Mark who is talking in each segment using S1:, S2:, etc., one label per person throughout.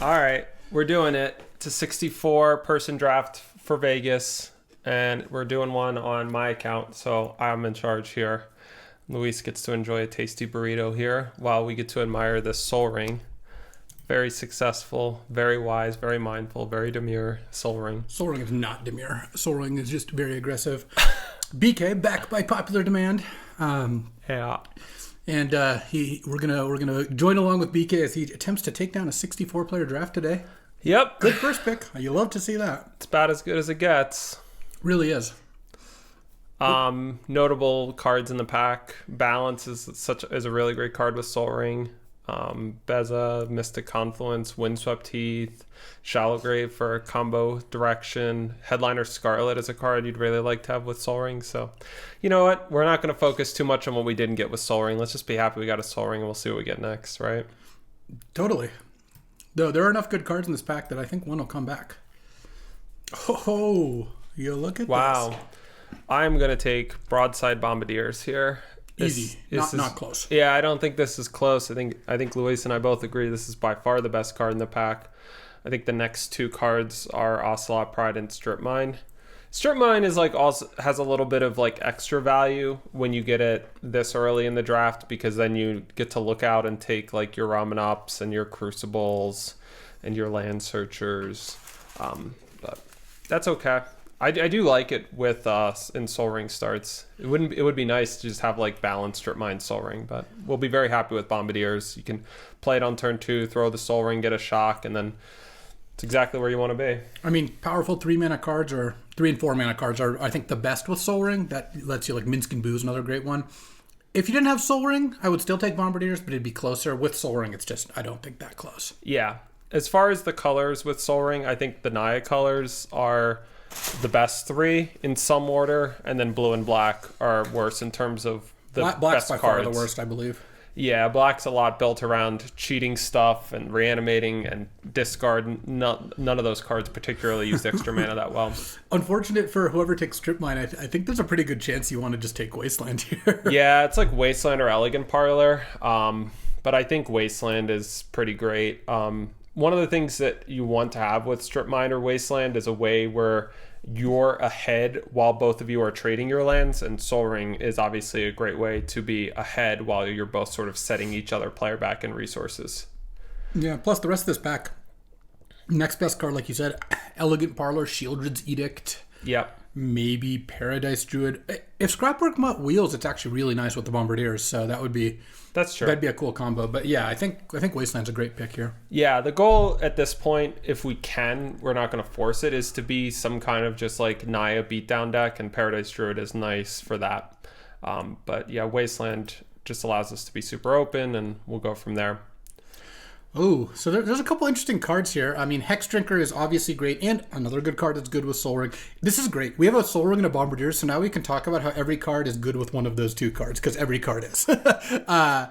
S1: All right, we're doing it. It's a 64-person draft for Vegas, and we're doing one on my account, so I'm in charge here. Luis gets to enjoy a tasty burrito here while we get to admire this Soul Ring. Very successful, very wise, very mindful, very demure Soul Ring.
S2: Soul Ring is not demure. Soul Ring is just very aggressive. BK back by popular demand.
S1: Yeah.
S2: And we're gonna join along with BK as he attempts to take down a 64-player draft today.
S1: Yep.
S2: Good first pick. You love to see that.
S1: It's about as good as it gets.
S2: Really is.
S1: Notable cards in the pack. Balance is a really great card with Soul Ring. Beza, Mystic Confluence, Windswept Heath, Shallow Grave for a combo direction. Headliner Scarlet is a card you'd really like to have with Soul Ring. So, you know what? We're not going to focus too much on what we didn't get with Soul Ring. Let's just be happy we got a Soul Ring and we'll see what we get next, right?
S2: Totally. Though there are enough good cards in this pack that I think one will come back. Oh, you look at this.
S1: Wow. I'm going to take Broadside Bombardiers here.
S2: Easy. Not close.
S1: Yeah, I don't think this is close. I think Luis and I both agree this is by far the best card in the pack. I think the next two cards are Ocelot Pride and Strip Mine. Strip Mine is also has a little bit of extra value when you get it this early in the draft, because then you get to look out and take your Ramen Ops and your Crucibles and your Land Searchers. But that's okay. I do like it with in Soul Ring starts. It would be nice to just have balanced Strip Mine Soul Ring, but we'll be very happy with Bombardiers. You can play it on turn 2, throw the Soul Ring, get a shock, and then it's exactly where you want to be.
S2: I mean, powerful 3-mana cards or 3 and 4-mana cards are, I think, the best with Soul Ring. That lets you Minsk and Booze, another great one. If you didn't have Soul Ring, I would still take Bombardiers, but it'd be closer. With Soul Ring, it's just, I don't think that close.
S1: Yeah. As far as the colors with Soul Ring, I think the Naya colors are the best 3 in some order, and then blue and black are worse in terms of the
S2: Black's
S1: best
S2: by
S1: cards.
S2: far the worst, I believe.
S1: Yeah, black's a lot built around cheating stuff and reanimating and discard. None of those cards particularly use extra mana that well.
S2: Unfortunate for whoever takes Strip Mine. I think there's a pretty good chance you want to just take Wasteland here.
S1: Yeah, it's Wasteland or Elegant Parlor, but I think Wasteland is pretty great. One of the things that you want to have with Strip Mine or Wasteland is a way where you're ahead while both of you are trading your lands, and Soul Ring is obviously a great way to be ahead while you're both sort of setting each other player back in resources.
S2: Yeah, plus the rest of this pack. Next best card, like you said, Elegant Parlor, Shieldred's Edict.
S1: Yep.
S2: Maybe Paradise Druid. If Scrapwork Mutt wheels, it's actually really nice with the Bombardiers, so that would be...
S1: That's true.
S2: That'd be a cool combo. But yeah, I think Wasteland's a great pick here.
S1: Yeah, the goal at this point, if we can, we're not going to force it, is to be some kind of just Naya beatdown deck, and Paradise Druid is nice for that. But yeah, Wasteland just allows us to be super open, and we'll go from there.
S2: Oh, so there's a couple interesting cards here. I mean, Hex Drinker is obviously great, and another good card that's good with Soul Ring. This is great. We have a Soul Ring and a Bombardier, so now we can talk about how every card is good with one of those two cards, because every card is.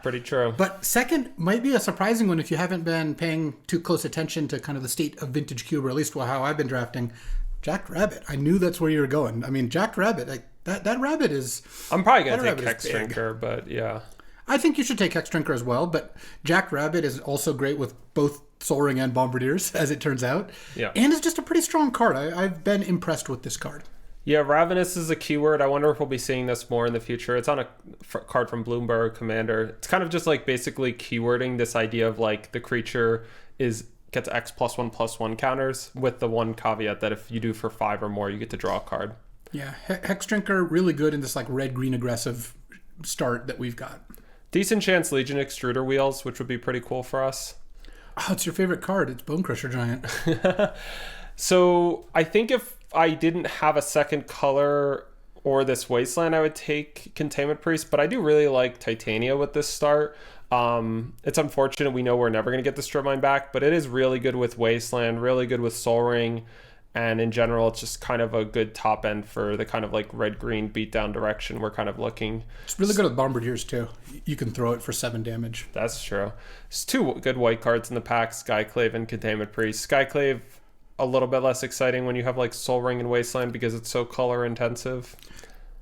S1: Pretty true.
S2: But second might be a surprising one if you haven't been paying too close attention to kind of the state of Vintage Cube, or at least how I've been drafting. Jacked Rabbit. I knew that's where you were going. I mean, Jacked Rabbit, that rabbit is...
S1: I'm probably going to take Hex Drinker, but yeah.
S2: I think you should take Hex Drinker as well, but Jacked Rabbit is also great with both Soul Ring and Bombardiers, as it turns out.
S1: Yeah.
S2: And it's just a pretty strong card. I've been impressed with this card.
S1: Yeah, Ravenous is a keyword. I wonder if we'll be seeing this more in the future. It's on a card from Bloomberg Commander. It's kind of just basically keywording this idea of the creature gets X +1/+1 counters, with the one caveat that if you do for 5 or more, you get to draw a card.
S2: Yeah, Hex Drinker really good in this red-green aggressive start that we've got.
S1: Decent chance Legion Extruder Wheels, which would be pretty cool for us.
S2: Oh, it's your favorite card. It's Bone Crusher Giant.
S1: So I think if I didn't have a second color or this Wasteland, I would take Containment Priest, but I do really like Titania with this start. It's unfortunate we know we're never going to get the Strip Mine back, but it is really good with Wasteland, really good with Soul Ring, and in general, it's just kind of a good top end for the kind of red-green beatdown direction we're kind of looking.
S2: It's really good with Bombardiers, too. You can throw it for 7 damage.
S1: That's true. There's 2 good white cards in the pack, Skyclave and Containment Priest. Skyclave, a little bit less exciting when you have Soul Ring and Wasteland because it's so color intensive.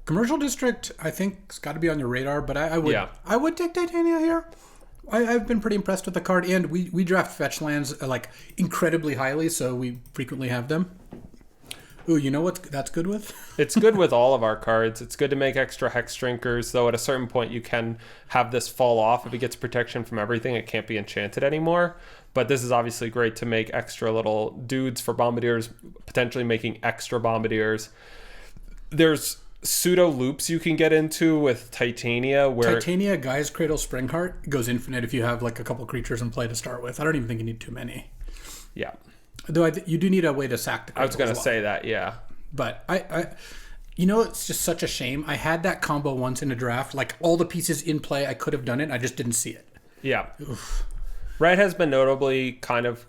S2: Commercial District, I think, has got to be on your radar, but I would take Titania here. I've been pretty impressed with the card, and we draft fetch lands like incredibly highly, so we frequently have them. Ooh, you know what that's good with?
S1: It's good with all of our cards. It's good to make extra Hex Drinkers, though at a certain point you can have this fall off. If it gets protection from everything, it can't be enchanted anymore. But this is obviously great to make extra little dudes for Bombardiers, potentially making extra Bombardiers. There's pseudo loops you can get into with Titania, where
S2: Titania, Guy's Cradle, Springheart goes infinite if you have like a couple creatures in play to start with. I don't even think you need too many.
S1: yeah,
S2: Though you do need a way to sack the cradle.
S1: I was gonna say that, yeah.
S2: But you know, it's just such a shame. I had that combo once in a draft. Like all the pieces in play, I could have done it. I just didn't see it.
S1: Yeah. Oof. Red has been notably kind of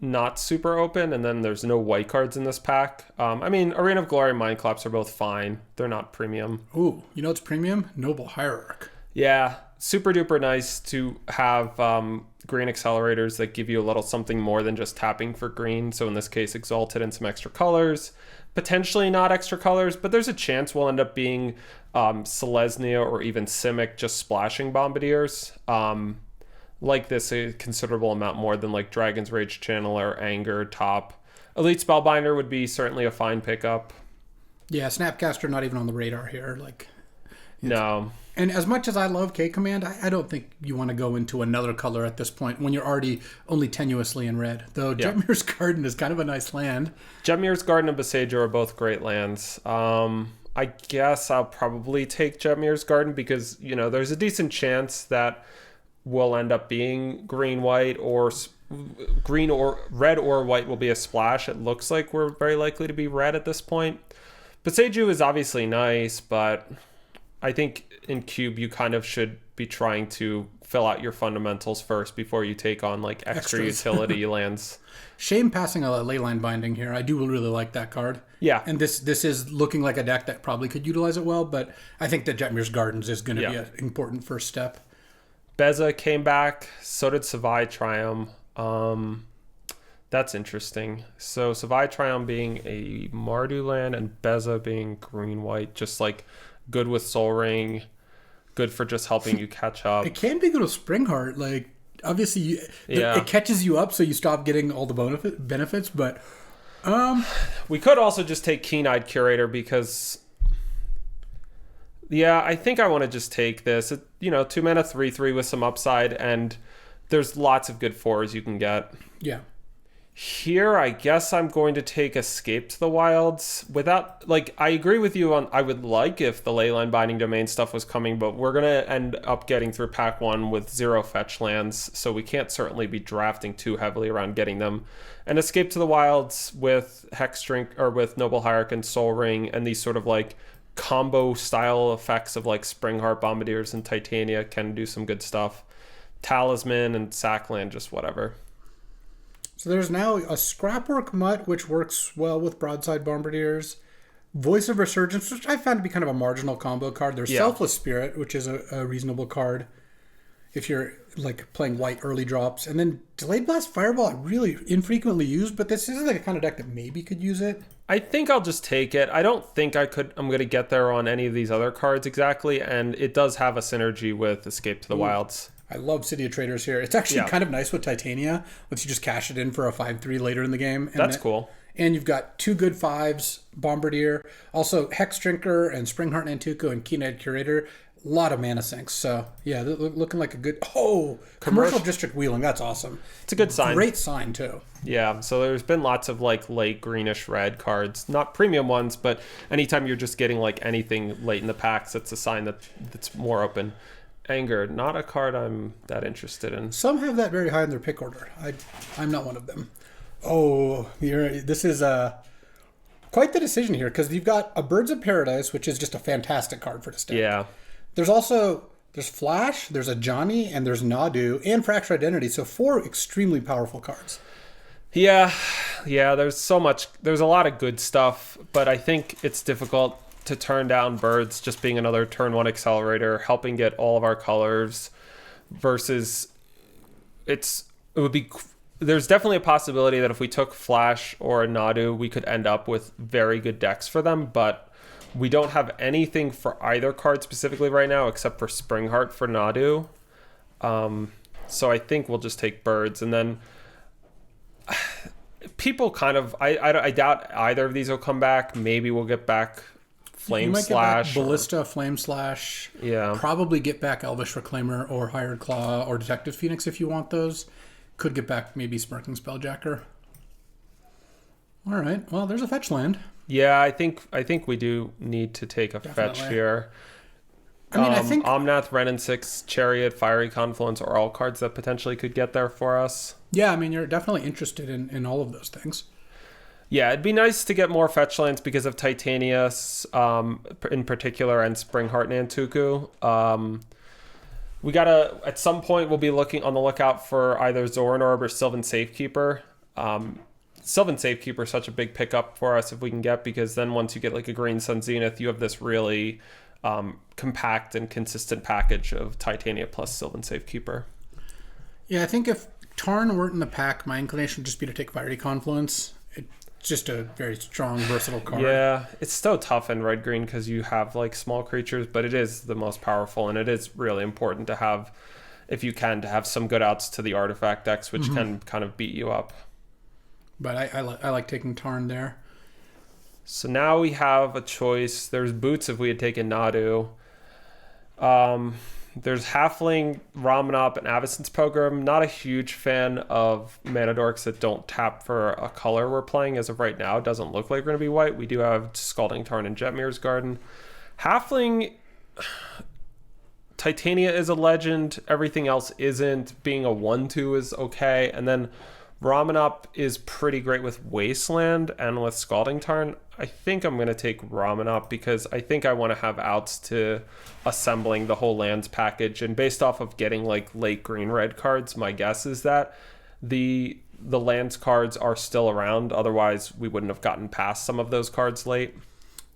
S1: not super open, and then there's no white cards in this pack. I mean, Arena of Glory and Mind Collapse are both fine. They're not premium.
S2: Ooh, you know what's premium? Noble Hierarch.
S1: Yeah, super duper nice to have green accelerators that give you a little something more than just tapping for green. So in this case, Exalted and some extra colors. Potentially not extra colors, but there's a chance we'll end up being Selesnya or even Simic just splashing Bombardiers. Like this a considerable amount more than like Dragon's Rage Channeler, Anger, Top. Elite Spellbinder would be certainly a fine pickup.
S2: Yeah, Snapcaster not even on the radar here. Like,
S1: no.
S2: And as much as I love K-Command, I don't think you want to go into another color at this point when you're already only tenuously in red. Though Jetmir's Garden is kind of a nice land.
S1: Jetmir's Garden and Besage are both great lands. I guess I'll probably take Jetmir's Garden because, you know, there's a decent chance that will end up being green-white or green or red or white will be a splash. It looks like we're very likely to be red at this point. Beseju is obviously nice, but I think in Cube you kind of should be trying to fill out your fundamentals first before you take on like extra utility lands.
S2: Shame passing a Leyline Binding here. I do really like that card.
S1: Yeah.
S2: And this is looking like a deck that probably could utilize it well, but I think that Jetmir's Gardens is going to be an important first step.
S1: Beza came back, so did Savai Triumph. That's interesting. So Savai Triumph being a Mardu land and Beza being green-white, just like good with Soul Ring, good for just helping you catch up.
S2: It can be good with Springheart. Like, obviously, it catches you up so you stop getting all the benefits, but...
S1: we could also just take Keen-Eyed Curator because... Yeah, I think I want to just take this. 2 mana 3/3 with some upside, and there's lots of good 4s you can get.
S2: Yeah.
S1: Here, I guess I'm going to take Escape to the Wilds. Without, like, I agree with you on, I would like if the Leyline Binding Domain stuff was coming, but we're going to end up getting through pack 1 with 0 fetch lands, so we can't certainly be drafting too heavily around getting them. And Escape to the Wilds with with Noble Hierarch and Soul Ring, and these sort of, like, combo style effects of like Springheart, Bombardiers, and Titania can do some good stuff. Talisman and Sackland, just whatever.
S2: So there's now a Scrapwork Mutt, which works well with Broadside Bombardiers. Voice of Resurgence, which I found to be kind of a marginal combo card. There's Selfless Spirit, which is a reasonable card if you're like playing white early drops. And then Delayed Blast Fireball I really infrequently used, but this is like a kind of deck that maybe could use it.
S1: I think I'll just take it. I don't think I'm going to get there on any of these other cards exactly, and it does have a synergy with Escape to the Wilds.
S2: I love City of Traders here. It's actually kind of nice with Titania, once you just cash it in for a 5/3 later in the game. And
S1: that's cool.
S2: And you've got 2 good 5s, Bombardier, also Hex Drinker and Springheart Nantuko and Keen-Eyed Curator. A lot of mana sinks. So, yeah, looking like a good... Oh, Commercial District Wheeling. That's awesome.
S1: It's a good sign.
S2: Great sign, too.
S1: Yeah, so there's been lots of, like, late greenish red cards. Not premium ones, but anytime you're just getting, like, anything late in the packs, that's a sign that's more open. Anger, not a card I'm that interested in.
S2: Some have that very high in their pick order. I'm not one of them. Oh, this is quite the decision here, because you've got a Birds of Paradise, which is just a fantastic card for this deck.
S1: Yeah.
S2: There's Flash, there's a Johnny, and there's Nadu, and Fracture Identity. So 4 extremely powerful cards.
S1: Yeah, there's a lot of good stuff, but I think it's difficult to turn down Birds just being another turn 1 accelerator, helping get all of our colors, versus there's definitely a possibility that if we took Flash or Nadu, we could end up with very good decks for them, but we don't have anything for either card specifically right now except for Springheart for Nadu. So I think we'll just take birds. And then people kind of, I doubt either of these will come back. Maybe we'll get back Flame Slash.
S2: Get back Ballista, Flame Slash.
S1: Yeah.
S2: Probably get back Elvish Reclaimer or Hired Claw or Detective Phoenix if you want those. Could get back maybe Smirking Spelljacker. All right. Well, there's a fetch land.
S1: Yeah, I think we do need to take a fetch here.
S2: I mean, I think
S1: Omnath, Wrenn and Six, Chariot, Fiery Confluence are all cards that potentially could get there for us.
S2: Yeah, I mean, you're definitely interested in all of those things.
S1: Yeah, it'd be nice to get more fetch lands because of Titania in particular and Springheart Nantuku. We gotta, at some point, we'll be looking on the lookout for either Zoran Orb or Sylvan Safekeeper. Sylvan Safekeeper is such a big pickup for us if we can get, because then once you get like a Green Sun Zenith, you have this really compact and consistent package of Titania plus Sylvan Safekeeper.
S2: Yeah, I think if Tarn weren't in the pack, my inclination would just be to take Fiery Confluence. It's just a very strong, versatile card.
S1: Yeah, it's so tough in red-green because you have like small creatures, but it is the most powerful, and it is really important to have, if you can, to have some good outs to the artifact decks, which can kind of beat you up.
S2: But I like taking Tarn there.
S1: So now we have a choice. There's Boots if we had taken Nadu. There's Halfling, Ramanop, and Avacyn's Pilgrim. Not a huge fan of mana dorks that don't tap for a color we're playing as of right now. It doesn't look like we're going to be white. We do have Scalding Tarn and Jetmir's Garden. Halfling, Titania is a legend. Everything else isn't. Being a 1/2 is okay. And then Ramanop is pretty great with Wasteland and with Scalding Tarn. I think I'm going to take Ramanop because I think I want to have outs to assembling the whole lands package. And based off of getting like late green red cards, my guess is that the lands cards are still around. Otherwise, we wouldn't have gotten past some of those cards late.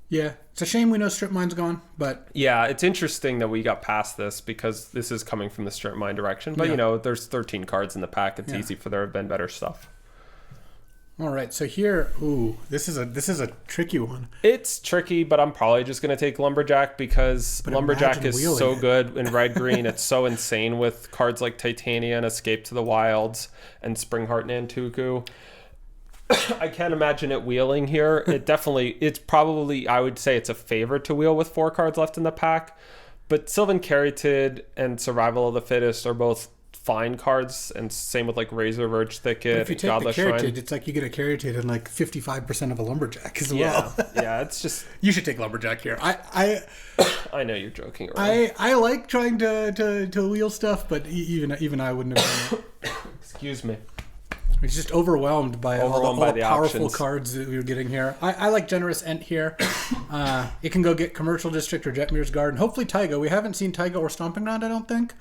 S2: Yeah, it's a shame we know Strip Mine's gone, but...
S1: Yeah, it's interesting that we got past this because this is coming from the Strip Mine direction. But, you know, there's 13 cards in the pack. It's easy for there to have been better stuff.
S2: All right, so here... Ooh, this is a tricky one.
S1: It's tricky, but I'm probably just going to take Lumberjack because Lumberjack is so good in red-green. It's so insane with cards like Titania and Escape to the Wilds and Springheart Nantuku. I can't imagine it wheeling here. It's probably, I would say it's a favorite to wheel with 4 cards left in the pack. But Sylvan Caryatid and Survival of the Fittest are both fine cards, and same with like Razor Verge Thicket.
S2: But if you take
S1: Godless
S2: the Caryatid,
S1: Shrine.
S2: it's like you get a Caryatid and like 55% of a Lumberjack as well.
S1: Yeah, it's just...
S2: You should take Lumberjack here. I
S1: know you're joking around.
S2: I like trying to wheel stuff, but even I wouldn't have done it.
S1: Excuse me.
S2: It's just overwhelmed by all the powerful
S1: options.
S2: cards that we were getting here. I like Generous Ent here. It can go get Commercial District or Jetmir's Garden. Hopefully Taiga. We haven't seen Taiga or Stomping Ground, I don't think.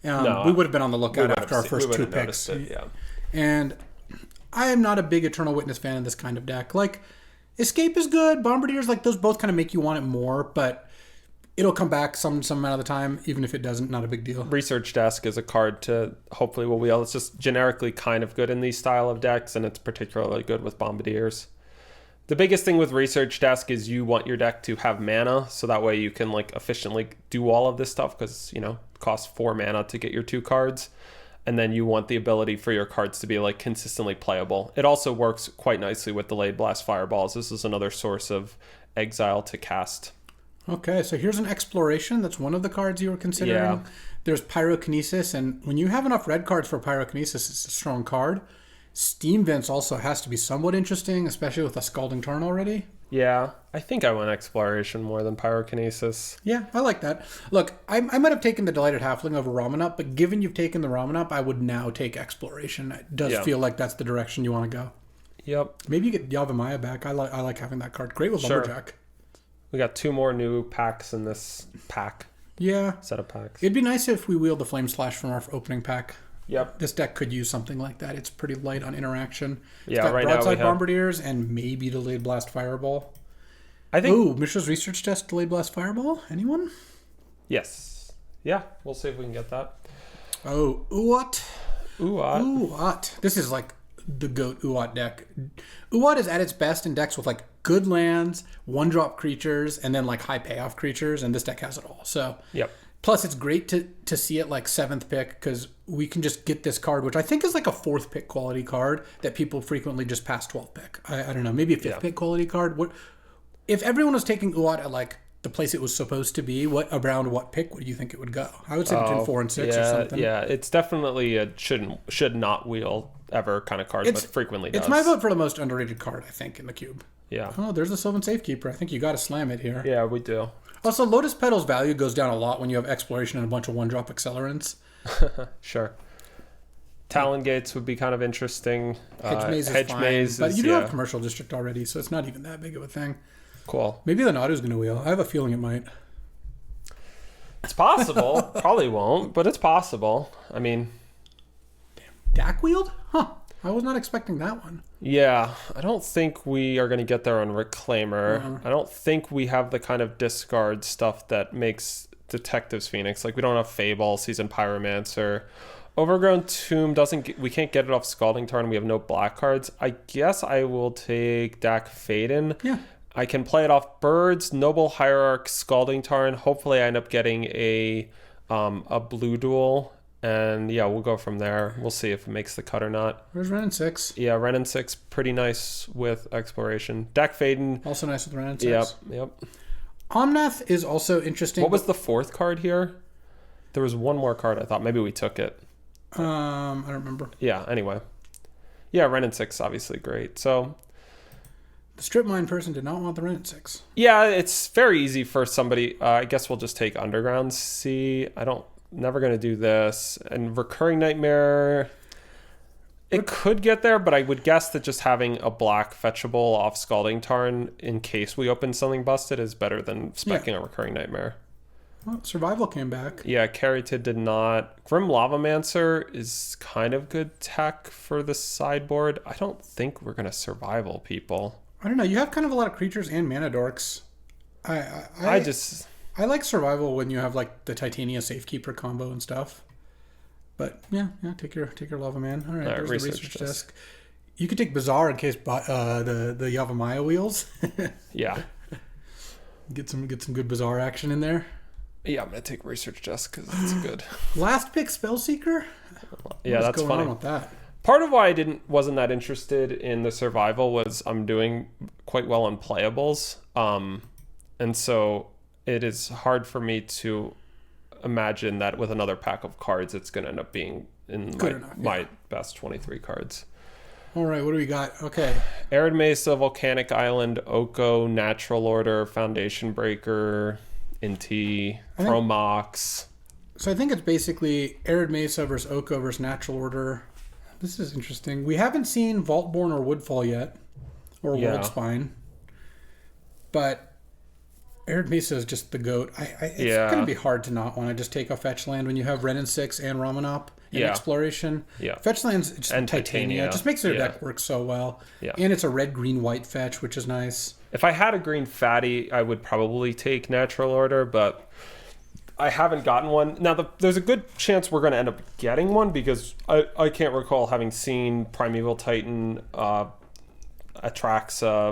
S1: No,
S2: we would have been on the lookout after our first 2 picks. And I am not a big Eternal Witness fan of this kind of deck. Like, Escape is good. Bombardiers, like, those both kind of make you want it more, but it'll come back some amount of the time, even if it doesn't. Not a big deal.
S1: Research Desk is a card to hopefully will wheel. It's just generically kind of good in these style of decks, and it's particularly good with Bombardiers. The biggest thing with Research Desk is you want your deck to have mana, so that way you can like efficiently do all of this stuff, because it costs 4 mana to get your 2 cards, and then you want the ability for your cards to be like consistently playable. It also works quite nicely with Delayed Blast Fireballs. This is another source of exile to cast. Okay,
S2: so here's an Exploration. That's one of the cards you were considering.
S1: Yeah.
S2: There's Pyrokinesis, and when you have enough red cards for Pyrokinesis, it's a strong card. Steam Vents also has to be somewhat interesting, especially with a Scalding Tarn already.
S1: Yeah, I think I want Exploration more than Pyrokinesis.
S2: Yeah, I like that. Look, I might have taken the Delighted Halfling over Ramanop, but given you've taken the Ramanop, I would now take Exploration. It does feel like that's the direction you want to go.
S1: Yep.
S2: Maybe you get Yavimaya back. I like having that card. Great with Lumberjack.
S1: We got 2 more new packs in this pack.
S2: Yeah.
S1: Set of packs.
S2: It'd be nice if we wheeled the Flame Slash from our opening pack.
S1: Yep.
S2: This deck could use something like that. It's pretty light on interaction.
S1: Yeah,
S2: it's got
S1: right
S2: Broadside
S1: now we have...
S2: Bombardiers and maybe Delayed Blast Fireball.
S1: I think...
S2: Ooh, Mishra's Research Desk, Delayed Blast Fireball? Anyone?
S1: Yes. Yeah, we'll see if we can get that.
S2: Oh, Uat.
S1: Uat.
S2: This is like the GOAT Uat deck. Uat is at its best in decks with like good lands, 1-drop creatures, and then like high payoff creatures, and this deck has it all. So
S1: yep.
S2: Plus, it's great to see it like 7th pick because we can just get this card, which I think is like a 4th pick quality card that people frequently just pass 12th pick. I don't know, maybe a 5th pick quality card. What if everyone was taking Uat at like the place it was supposed to be? Around what pick would you think it would go? I would say between 4 and 6 or something.
S1: Yeah, it's definitely a should not wheel ever kind of card, but frequently does.
S2: It's my vote for the most underrated card, I think, in the cube.
S1: Yeah.
S2: Oh, there's the Sylvan Safekeeper. I think you got to slam it here.
S1: Yeah, we do.
S2: Also, Lotus Petal's value goes down a lot when you have Exploration and a bunch of 1-drop accelerants.
S1: Sure. Talon Gates would be kind of interesting.
S2: Hedge Maze is fine,
S1: Maze
S2: but you do have Commercial District already, so it's not even that big of a thing.
S1: Cool.
S2: Maybe the Nadu's going to wheel. I have a feeling it might.
S1: It's possible. Probably won't, but it's possible. I mean...
S2: Dak wheeled? Huh. I was not expecting that one.
S1: Yeah, I don't think we are going to get there on Reclaimer. I don't think we have the kind of discard stuff that makes Detectives Phoenix. Like, we don't have Fable, Seasoned Pyromancer. Overgrown Tomb we can't get it off Scalding Tarn. We have no black cards. I guess I will take Dak Faden.
S2: Yeah.
S1: I can play it off Birds, Noble Hierarch, Scalding Tarn. Hopefully I end up getting a blue duel. And yeah, we'll go from there. We'll see if it makes the cut or not.
S2: Where's Renin 6?
S1: Yeah, Renin 6, pretty nice with Exploration. Dak Faden.
S2: Also nice with Renin 6.
S1: Yep.
S2: Omnath is also interesting.
S1: What was the 4th card here? There was one more card I thought. Maybe we took it.
S2: I don't remember.
S1: Yeah, anyway. Yeah, Renin 6, obviously great. So...
S2: The Strip Mine person did not want the Renin 6.
S1: Yeah, it's very easy for somebody. I guess we'll just take Underground Sea. Never going to do this. And Recurring Nightmare, it could get there, but I would guess that just having a black fetchable off Scalding Tarn in case we open something busted is better than speccing a Recurring Nightmare.
S2: Well, Survival came back.
S1: Yeah, Carrited did not. Grim Lavamancer is kind of good tech for the sideboard. I don't think we're going to Survival people.
S2: I don't know. You have kind of a lot of creatures and mana dorks. I like Survival when you have like the Titania Safekeeper combo and stuff. But yeah, take your Lava Man. All right, there's the research desk. You could take Bazaar in case the Yavimaya wheels.
S1: Yeah.
S2: Get some good Bazaar action in there.
S1: Yeah, I'm gonna take Research Desk because it's good.
S2: Last pick Spellseeker.
S1: Yeah, that's funny.
S2: What's going on with that?
S1: Part of why I wasn't that interested in the Survival was I'm doing quite well on playables, and so it is hard for me to imagine that with another pack of cards, it's going to end up being in my best 23 cards.
S2: All right, what do we got? Okay.
S1: Arid Mesa, Volcanic Island, Oko, Natural Order, Foundation Breaker, Inti, Promox.
S2: So I think it's basically Arid Mesa versus Oko versus Natural Order. This is interesting. We haven't seen Vaultborn or Woodfall yet, or Worldspine. But Arid Mesa is just the GOAT. It's going to be hard to not want to just take a fetch land when you have Renin 6 and Ramanop in Exploration.
S1: Yeah.
S2: Fetch lands just and Titania. It just makes their deck work so well.
S1: Yeah.
S2: And it's a red, green, white fetch, which is nice.
S1: If I had a green fatty, I would probably take Natural Order, but I haven't gotten one. Now, there's a good chance we're going to end up getting one because I can't recall having seen Primeval Titan, Atraxa,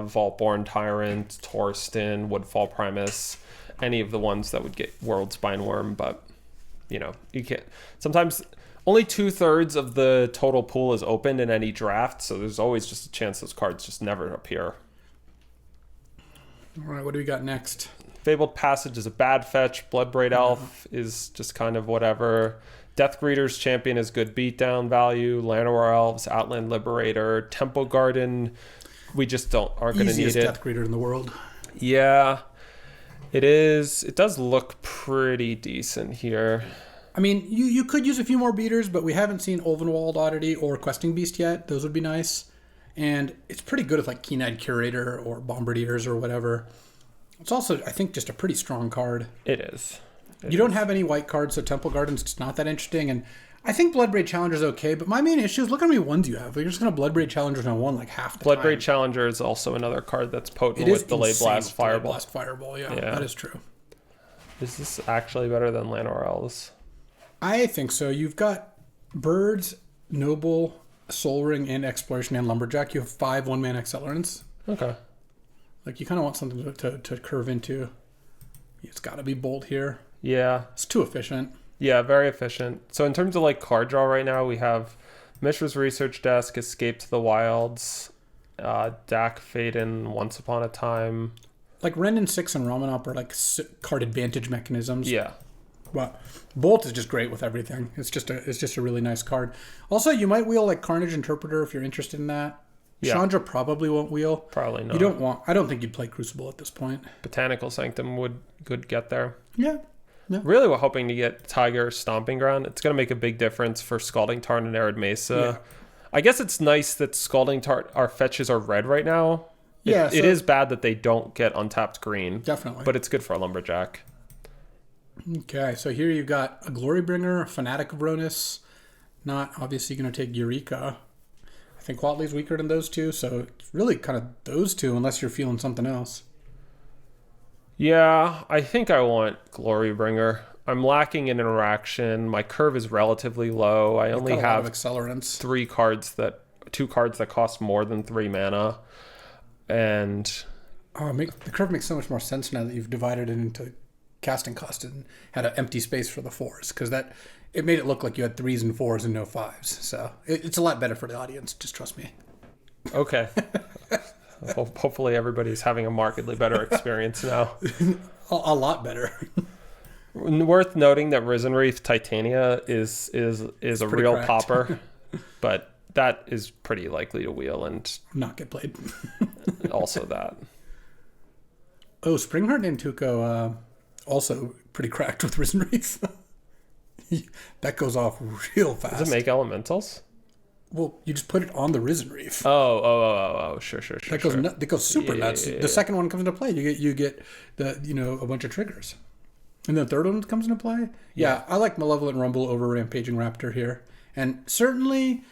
S1: Vaultborn Tyrant, Torsten, Woodfall Primus, any of the ones that would get World Spine Worm, but you can't. Sometimes only 2/3 of the total pool is opened in any draft, so there's always just a chance those cards just never appear.
S2: All right, what do we got next?
S1: Fabled Passage is a bad fetch. Bloodbraid Elf is just kind of whatever. Death Greeter's Champion is good beatdown value. Llanowar Elves, Outland Liberator, Temple Garden. We just aren't going to need it.
S2: Easiest Death Greeter in the world.
S1: Yeah, it is. It does look pretty decent here.
S2: I mean, you could use a few more beaters, but we haven't seen Ulvenwald Oddity or Questing Beast yet. Those would be nice. And it's pretty good with like Keen-Eyed Curator or Bombardiers or whatever. It's also, I think, just a pretty strong card.
S1: It is.
S2: You don't have any white cards, so Temple Garden's just not that interesting. And I think Bloodbraid Challenger's okay, but my main issue is look how many ones you have. You're just going to Bloodbraid Challengers on one like half the time.
S1: Bloodbraid Challenger is also another card that's potent with Delay Blast Fireball.
S2: Delay Blast Fireball, yeah, that is true.
S1: Is this actually better than Llanowar Elves?
S2: I think so. You've got Birds, Noble, Soul Ring, and Exploration, and Lumberjack. You have 5 one-man accelerants.
S1: Okay.
S2: Like, you kind of want something to curve into. It's got to be Bolt here.
S1: Yeah.
S2: It's too efficient.
S1: Yeah, very efficient. So in terms of like card draw right now, we have Mishra's Research Desk, Escape to the Wilds, Dak Faden, Once Upon a Time.
S2: Like Ren and Six and Romanop are like card advantage mechanisms.
S1: Yeah.
S2: Well, Bolt is just great with everything. It's just a really nice card. Also, you might wheel like Carnage Interpreter if you're interested in that.
S1: Yeah.
S2: Chandra probably won't wheel.
S1: Probably not.
S2: You don't want. I don't think you'd play Crucible at this point.
S1: Botanical Sanctum could get there.
S2: Yeah. Yeah.
S1: Really, we're hoping to get Tiger Stomping Ground. It's going to make a big difference for Scalding Tarn and Arid Mesa.
S2: Yeah.
S1: I guess it's nice that Scalding Tarn, our fetches are red right now.
S2: Yeah,
S1: it is bad that they don't get untapped green.
S2: Definitely.
S1: But it's good for a Lumberjack.
S2: Okay, so here you've got a Glorybringer, Fanatic of Ronus. Not obviously going to take Eureka. I think Quatley's weaker than those two, so it's really kind of those two unless you're feeling something else.
S1: Yeah, I think I want Glorybringer. I'm lacking in interaction. My curve is relatively low. I only have
S2: accelerants.
S1: Two cards that cost more than 3 mana. And
S2: the curve makes so much more sense now that you've divided it into casting cost and had an empty space for the 4s, because it made it look like you had 3s and 4s and no 5s. So it's a lot better for the audience. Just trust me.
S1: Okay. Hopefully everybody's having a markedly better experience now.
S2: A lot better.
S1: Worth noting that Risen Reef Titania is a real
S2: cracked.
S1: popper, but that is pretty likely to wheel and
S2: not get played.
S1: Also that.
S2: Oh, Springheart Nantuko also pretty cracked with Risen Reef. That goes off real fast.
S1: Does it make elementals?
S2: Well, you just put it on the Risen Reef.
S1: Oh, sure.
S2: That goes super nuts.
S1: Yeah.
S2: The second one comes into play. You get a bunch of triggers. And the third one comes into play. Yeah, I like Malevolent Rumble over Rampaging Raptor here. And certainly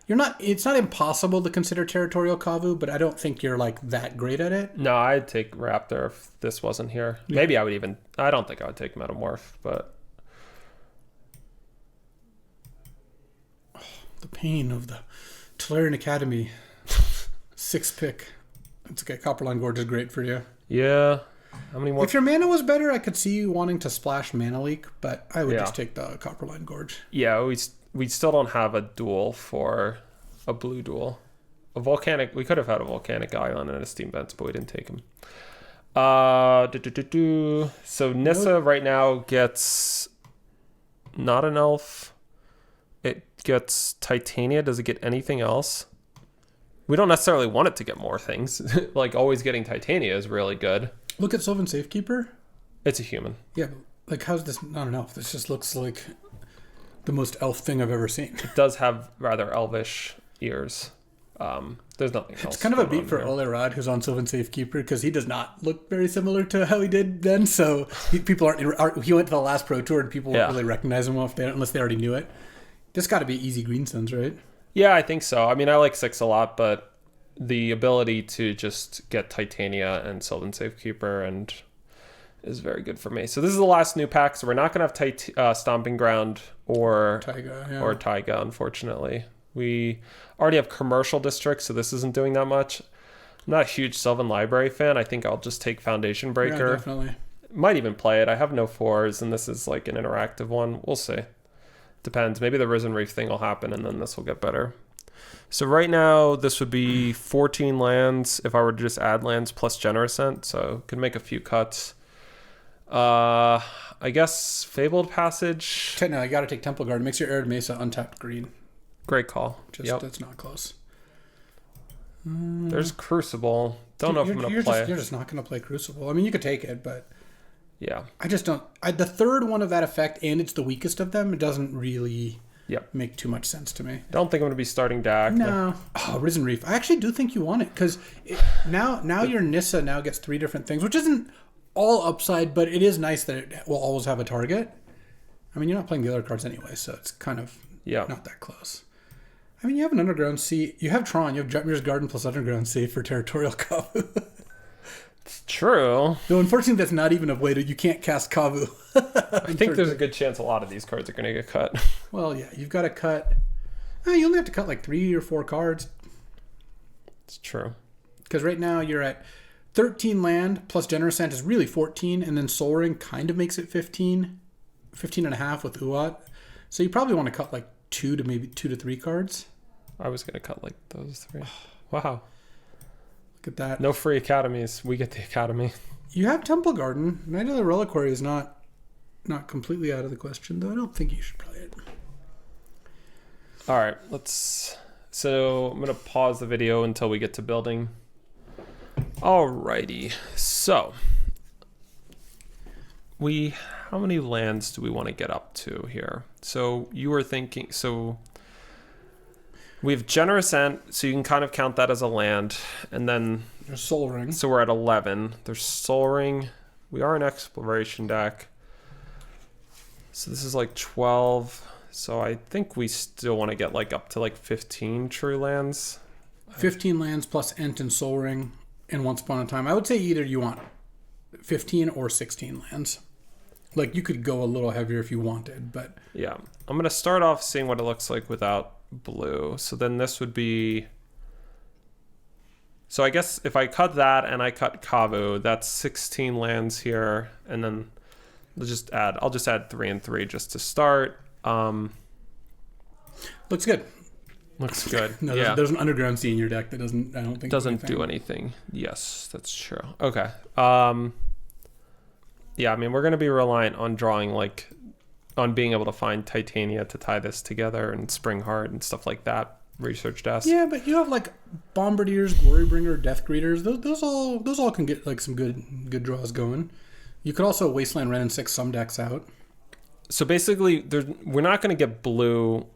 S2: it's not impossible to consider Territorial Kavu, but I don't think you're like that great at it.
S1: No, I'd take Raptor if this wasn't here. Yeah. Maybe I don't think I would take Metamorph, but
S2: the pain of the Tolarian Academy 6 pick. It's okay. Copperline Gorge is great for you.
S1: Yeah. How many more?
S2: If your mana was better, I could see you wanting to splash Mana Leak, but I would just take the Copperline Gorge.
S1: Yeah, we still don't have a duel for a blue duel. We could have had a Volcanic Island and a Steam Vents, but we didn't take him. So Nissa right now gets not an elf. It gets Titania. Does it get anything else? We don't necessarily want it to get more things. Like always getting Titania is really good.
S2: Look at Sylvan Safekeeper.
S1: It's a human.
S2: Yeah, but like how's this not an elf? This just looks like the most elf thing I've ever seen.
S1: It does have rather elvish ears. There's nothing else.
S2: It's kind of a beat for Ole Rod, who's on Sylvan Safekeeper, because he does not look very similar to how he did then. So people aren't. He went to the last Pro Tour, and people won't really recognize him unless they already knew it. This got to be easy Green Suns, right?
S1: Yeah, I think so. I mean, I like 6 a lot, but the ability to just get Titania and Sylvan Safekeeper and is very good for me. So this is the last new pack, so we're not going to have Stomping Ground or Taiga, unfortunately. We already have Commercial District, so this isn't doing that much. I'm not a huge Sylvan Library fan. I think I'll just take Foundation Breaker.
S2: Yeah, definitely.
S1: Might even play it. I have no 4s, and this is like an interactive one. We'll see. Depends. Maybe the Risen Reef thing will happen, and then this will get better. So right now, this would be 14 lands if I were to just add lands plus Generosent, so could make a few cuts. I guess Fabled Passage.
S2: No, you got to take Temple Guard. It makes your Arid Mesa untapped green.
S1: Great call.
S2: It's not close.
S1: There's Crucible. Don't know if I'm going to play.
S2: You're just not going to play Crucible. I mean, you could take it, but
S1: yeah,
S2: I just don't. The third one of that effect, and it's the weakest of them. It doesn't really make too much sense to me.
S1: Don't think I'm going to be starting Dak.
S2: No. Risen Reef. I actually do think you want it, because now your Nissa now gets 3 different things, which isn't all upside, but it is nice that it will always have a target. I mean, you're not playing the other cards anyway, so it's kind of not that close. I mean, you have an Underground Sea. You have Tron. You have Jetmir's Garden plus Underground Sea for Territorial Kavu.
S1: It's true.
S2: Though, unfortunately, that's not even a way to... You can't cast Kavu.
S1: I think there's a good chance a lot of these cards are going to get cut.
S2: Well, yeah. You've got to cut... you only have to cut like 3 or 4 cards.
S1: It's true.
S2: Because right now you're at 13 land plus Generosant is really 14, and then Sol Ring kind of makes it 15. 15.5 with Uat. So you probably want to cut like 2 to 3 cards.
S1: I was going to cut like those 3. Wow.
S2: Look at that.
S1: No free academies. We get the academy.
S2: You have Temple Garden. Knight of the Reliquary is not completely out of the question, though. I don't think you should play it.
S1: All right, so I'm going to pause the video until we get to building. Alrighty, so how many lands do we want to get up to here? So you were thinking, so we have Generous Ant, so you can kind of count that as a land, and then
S2: there's Soul Ring.
S1: So we're at 11. There's Soul Ring. We are an exploration deck. So this is like 12. So I think we still want to get like up to like 15 true lands.
S2: 15 lands plus Ent and Soul Ring and Once Upon a Time. I would say either you want 15 or 16 lands. Like you could go a little heavier if you wanted, but
S1: yeah. I'm going to start off seeing what it looks like without blue. So then this would be, so I guess if I cut that and I cut Kavu, that's 16 lands here, and then I'll just add 3 and 3 just to start.
S2: Looks good.
S1: Looks good.
S2: No,
S1: yeah.
S2: There's an Underground Sea in your deck that doesn't
S1: do anything. Yes, that's true. Okay. Yeah, I mean, we're going to be reliant on drawing, like, on being able to find Titania to tie this together, and Spring Heart and stuff like that. Research desk.
S2: Yeah, but you have like Bombardiers, Glorybringer, Death Greeters. Those all can get like some good draws going. You could also Wasteland Wrenn and 6 some decks out.
S1: So basically, we're not going to get blue.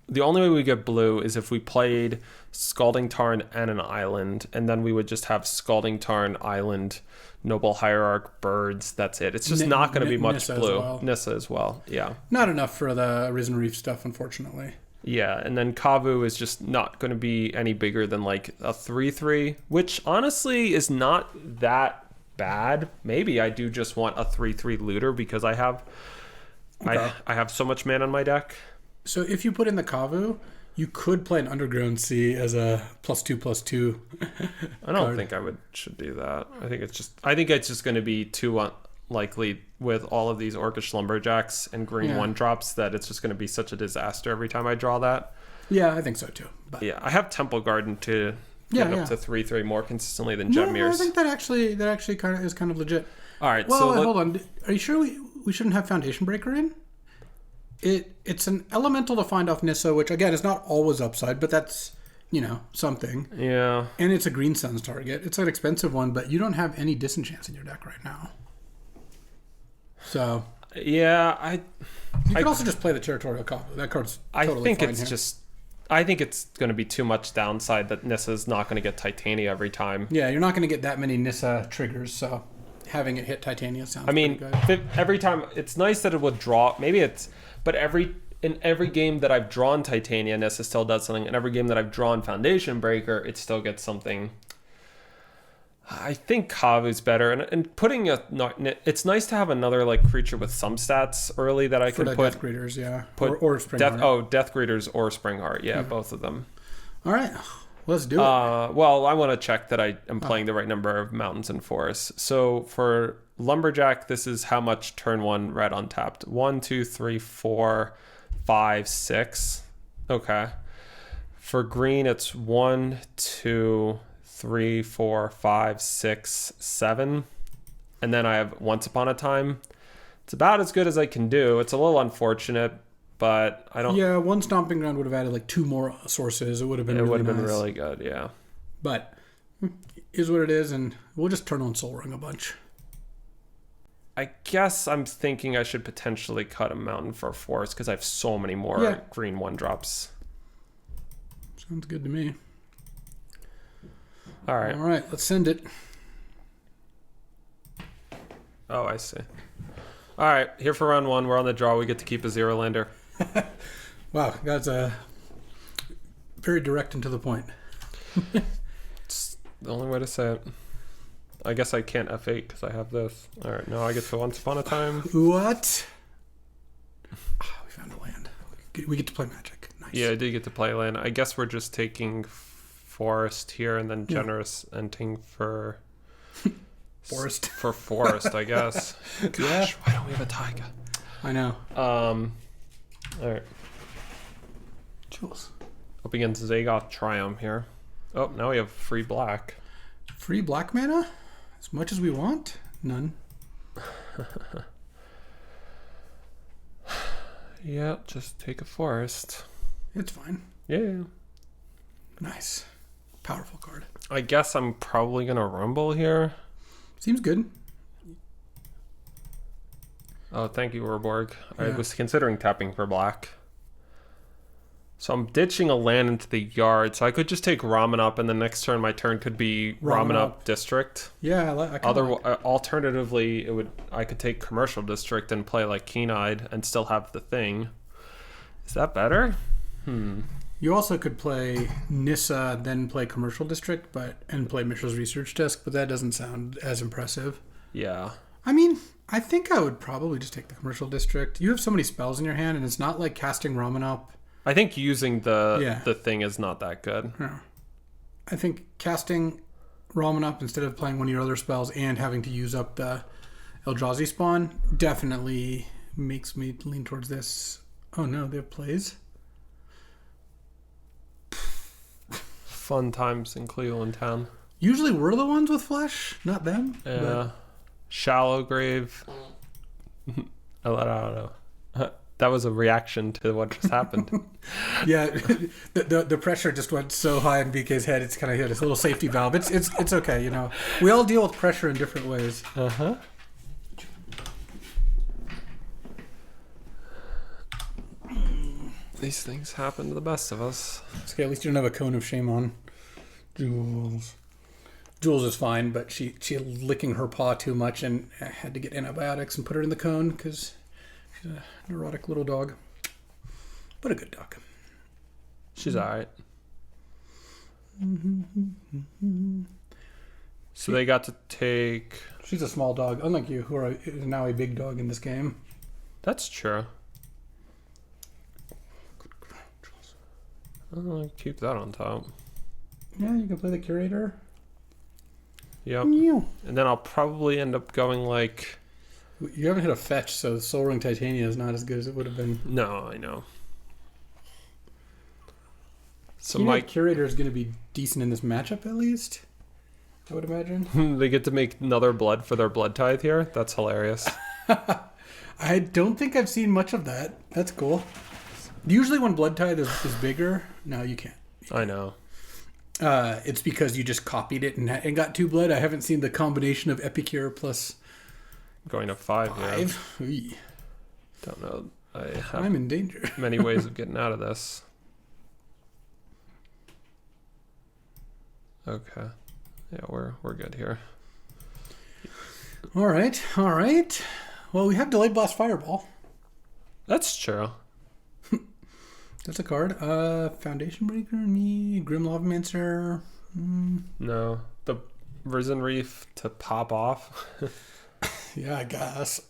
S1: The only way we get blue is if we played Scalding Tarn and an island, and then we would just have Scalding Tarn, island, Noble Hierarch, birds. That's it. It's just not going to be much
S2: Nissa
S1: blue. Nissa as well. Yeah.
S2: Not enough for the Arisen Reef stuff, unfortunately.
S1: Yeah, and then Kavu is just not going to be any bigger than like a 3/3, which honestly is not that bad. Maybe I do just want a 3/3 looter because I have I have so much mana on my deck.
S2: So if you put in the Kavu, you could play an Underground Sea as a +2/+2.
S1: I don't think should do that. I think it's just going to be too likely with all of these Orcish Lumberjacks and green 1-drops that it's just going to be such a disaster every time I draw that.
S2: Yeah, I think so too. But
S1: yeah, I have Temple Garden to get up to 3/3 more consistently than Jetmir's.
S2: I think that actually kind of legit.
S1: All right,
S2: well, so hold on. Are you sure we shouldn't have Foundation Breaker in? It's an elemental to find off Nissa, which again is not always upside, but that's something.
S1: Yeah.
S2: And it's a Green Sun's target. It's an expensive one, but you don't have any disenchants in your deck right now. So
S1: yeah,
S2: you could also just play the Territorial Kavu. That card's totally fine here.
S1: I think it's going to be too much downside that Nissa's not going to get Titania every time.
S2: Yeah, you're not going to get that many Nissa triggers, so having it hit Titania sounds pretty good.
S1: Every time, it's nice that it would draw. But in every game that I've drawn Titania, Nissa still does something. In every game that I've drawn Foundation Breaker, it still gets something. I think Kavu's better, and putting it's nice to have another like creature with some stats early that I can put.
S2: Death Greeters, yeah, or Spring Heart.
S1: Death Greeters or Spring Heart, yeah, both of them.
S2: All right, let's do it.
S1: Well, I want to check that I am playing the right number of mountains and forests. So for Lumberjack, this is how much turn 1 red untapped. 1, 2, 3, 4, 5, 6. Okay. For green, it's 1, 2, 3, 4, 5, 6, 7. And then I have Once Upon a Time. It's about as good as I can do. It's a little unfortunate, but I don't...
S2: Yeah, one Stomping Ground would have added like 2 more sources. It would have been really nice.
S1: Been really good, yeah.
S2: But is what it is, and we'll just turn on Soul Ring a bunch.
S1: I guess I'm thinking I should potentially cut a mountain for a forest because I have so many more green 1-drops.
S2: Sounds good to me.
S1: All right,
S2: let's send it.
S1: Oh, I see. All right, here for round 1. We're on the draw. We get to keep a 0-lander.
S2: Wow, that's very direct and to the point.
S1: It's the only way to say it. I guess I can't F8 because I have this. All right, now I get to Once Upon a Time.
S2: What? We found a land. We get to play Magic. Nice.
S1: Yeah, I did get to play land. I guess we're just taking forest here and then generous ending for
S2: forest.
S1: For forest, I guess. Gosh, why don't we have a taiga?
S2: I know.
S1: All right.
S2: Jules.
S1: Up against Zagoth Triumph here. Oh, now we have free black.
S2: Free black mana? As much as we want? None.
S1: Yeah, just take a forest.
S2: It's fine.
S1: Yeah.
S2: Nice. Powerful card.
S1: I guess I'm probably going to rumble here.
S2: Seems good.
S1: Oh, thank you, Urborg. I
S2: Yeah.
S1: was considering tapping for black. So I'm ditching a land into the yard. So I could just take Ramen up, and the next turn my turn could be Ramen up District.
S2: Yeah, I
S1: Alternatively, I could take Commercial District and play like Keen-Eyed and still have the thing. Is that better?
S2: You also could play Nissa, then play Commercial District, and play Mitchell's Research Desk, but that doesn't sound as impressive.
S1: Yeah.
S2: I mean, I think I would probably just take the Commercial District. You have so many spells in your hand, and it's not like casting Ramen up.
S1: I think using the thing is not that good.
S2: Yeah. I think casting Ramen up instead of playing one of your other spells and having to use up the Eldrazi spawn definitely makes me lean towards this. Oh no, they have plays.
S1: Fun times in Cleveland Town.
S2: Usually we're the ones with flesh, not them.
S1: Yeah. Shallow Grave. I don't know. That was a reaction to what just happened.
S2: Yeah, the pressure just went so high in BK's head. It's kind of hit his little safety valve. It's okay, you know. We all deal with pressure in different ways.
S1: Uh-huh. These things happen to the best of us.
S2: It's okay. At least you don't have a cone of shame on Jules. Jules is fine, but she licking her paw too much, and I had to get antibiotics and put her in the cone because she's a neurotic little dog, but a good dog.
S1: She's all right. So they got to take...
S2: She's a small dog, unlike you, who are now a big dog in this game.
S1: That's true. I'll keep that on top.
S2: Yeah, you can play the Curator.
S1: Yep.
S2: Meow.
S1: And then I'll probably end up going like...
S2: You haven't hit a fetch, so Soul Ring Titania is not as good as it would have been.
S1: No, I know. So
S2: my
S1: my
S2: Curator is going to be decent in this matchup, at least. I would imagine.
S1: they get to make another blood for their blood tithe here. That's hilarious.
S2: I don't think I've seen much of that. That's cool. Usually when blood tithe is bigger, no, you can't.
S1: I know.
S2: It's because you just copied it and got 2 blood. I haven't seen the combination of Epicure plus
S1: Going to 5.
S2: 5.
S1: Yeah. Don't know.
S2: I'm in danger.
S1: Many ways of getting out of this. Okay. Yeah, we're good here.
S2: All right. Well, we have Delayed Blast Fireball.
S1: That's true.
S2: That's a card. Foundation Breaker, me, Grim Lavamancer.
S1: No. The Risen Reef to pop off.
S2: Yeah, I guess.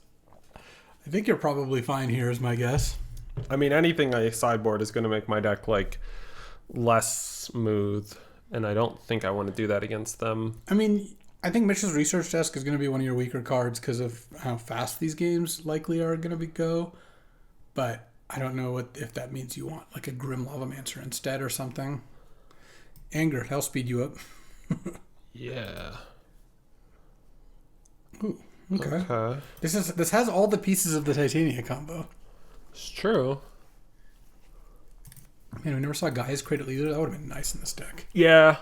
S2: I think you're probably fine here, is my guess.
S1: I mean, anything I sideboard is going to make my deck like less smooth, and I don't think I want to do that against them.
S2: I mean, I think Mitchell's Research Desk is going to be one of your weaker cards because of how fast these games likely are going to go. But I don't know if that means you want like a Grim Lavamancer instead or something. Anger, that'll speed you up.
S1: Yeah.
S2: Ooh, okay. This has all the pieces of the Titania combo.
S1: It's true.
S2: Man, we never saw Gaia's Cradle either. That would have been nice in this deck.
S1: Yeah,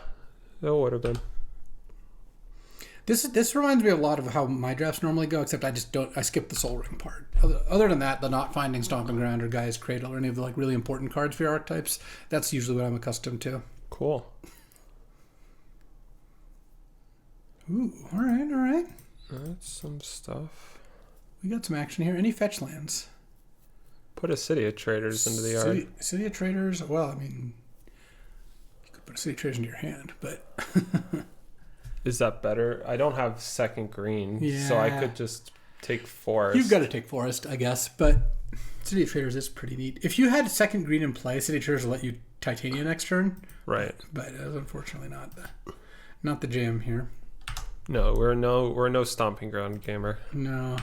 S1: that would have been.
S2: This reminds me a lot of how my drafts normally go, except I skip the Soul Ring part. Other than that, the not finding Stomping Ground or Gaia's Cradle or any of the like really important cards for your archetypes, that's usually what I'm accustomed to.
S1: Cool.
S2: Ooh, all right.
S1: That's some stuff.
S2: We got some action here. Any fetch lands?
S1: Put a City of Traders into the yard.
S2: City of Traders. Well, I mean, you could put a City of Traders into your hand, but
S1: Is that better? I don't have second green, so I could just take Forest.
S2: You've got to take Forest, I guess, but City of Traders is pretty neat. If you had second green in play, City of Traders will let you Titania next turn.
S1: Right.
S2: But unfortunately not the jam here.
S1: No, we're no Stomping Ground gamer.
S2: No.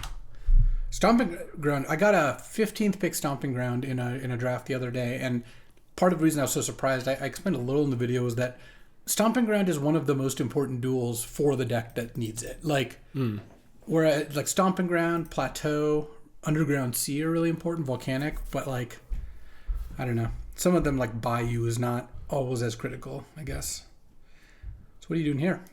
S2: Stomping Ground. I got a 15th pick Stomping Ground in a draft the other day, and part of the reason I was so surprised, I explained a little in the video, is that Stomping Ground is one of the most important duels for the deck that needs it. Like, whereas like Stomping Ground, Plateau, Underground Sea are really important, Volcanic, but like, I don't know. Some of them, like Bayou, is not always as critical, I guess. So what are you doing here?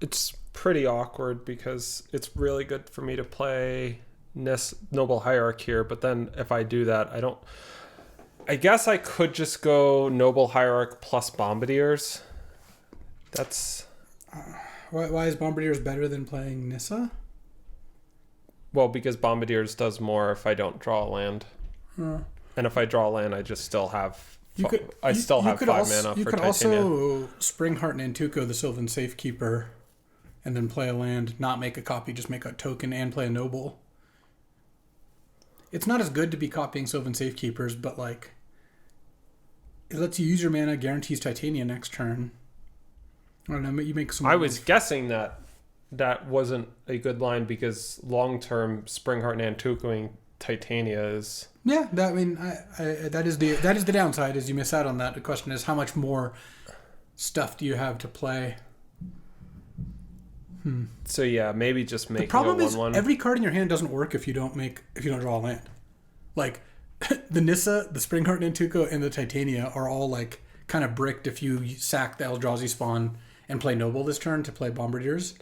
S1: It's pretty awkward because it's really good for me to play Noble Hierarch here, but then if I do that, I guess I could just go Noble Hierarch plus Bombardiers. That's...
S2: Why is Bombardiers better than playing Nissa?
S1: Well, because Bombardiers does more if I don't draw a land. And if I draw a land, I just still have... I still have 5 mana for Titania.
S2: You could also Springheart Nantuko, the Sylvan Safekeeper, and then play a land, not make a copy, just make a token and play a Noble. It's not as good to be copying Sylvan Safekeepers, but like, it lets you use your mana, guarantees Titania next turn. I don't know, you make some...
S1: I was guessing that wasn't a good line because long-term Springheart Nantukoing Titania is...
S2: Yeah, that is the downside, is you miss out on that. The question is, how much more stuff do you have to play?
S1: So yeah, maybe just make
S2: the problem
S1: a
S2: 1/1.
S1: is
S2: Every card in your hand doesn't work if you don't draw a land. Like the Nissa, the Springheart Nantuko, and the Titania are all like kind of bricked if you sack the Eldrazi spawn and play Noble this turn to play Bombardiers.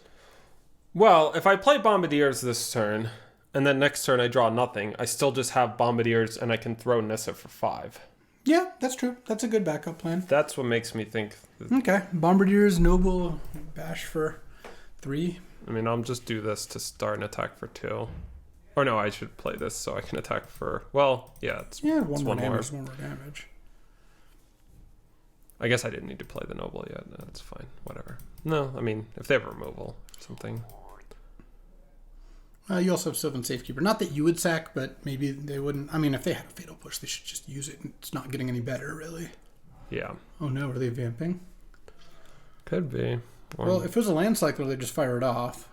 S1: Well, if I play Bombardiers this turn, and then next turn I draw nothing, I still just have Bombardiers and I can throw Nissa for 5.
S2: Yeah, that's true. That's a good backup plan.
S1: That's what makes me think...
S2: Okay, Bombardiers, Noble, Bash for 3.
S1: I mean, I'll just do this to start an attack for 2. Or no, I should play this so I can attack for... Well, yeah, it's
S2: one more
S1: more.
S2: One more damage.
S1: I guess I didn't need to play the Noble yet. No, that's fine. Whatever. No, I mean, if they have removal or something...
S2: You also have Sylvan Safekeeper. Not that you would sack, but maybe they wouldn't. I mean, if they had a Fatal Push, they should just use it. It's not getting any better, really.
S1: Yeah.
S2: Oh no, are they vamping?
S1: Could be.
S2: Well, if it was a land cycle, they'd just fire it off.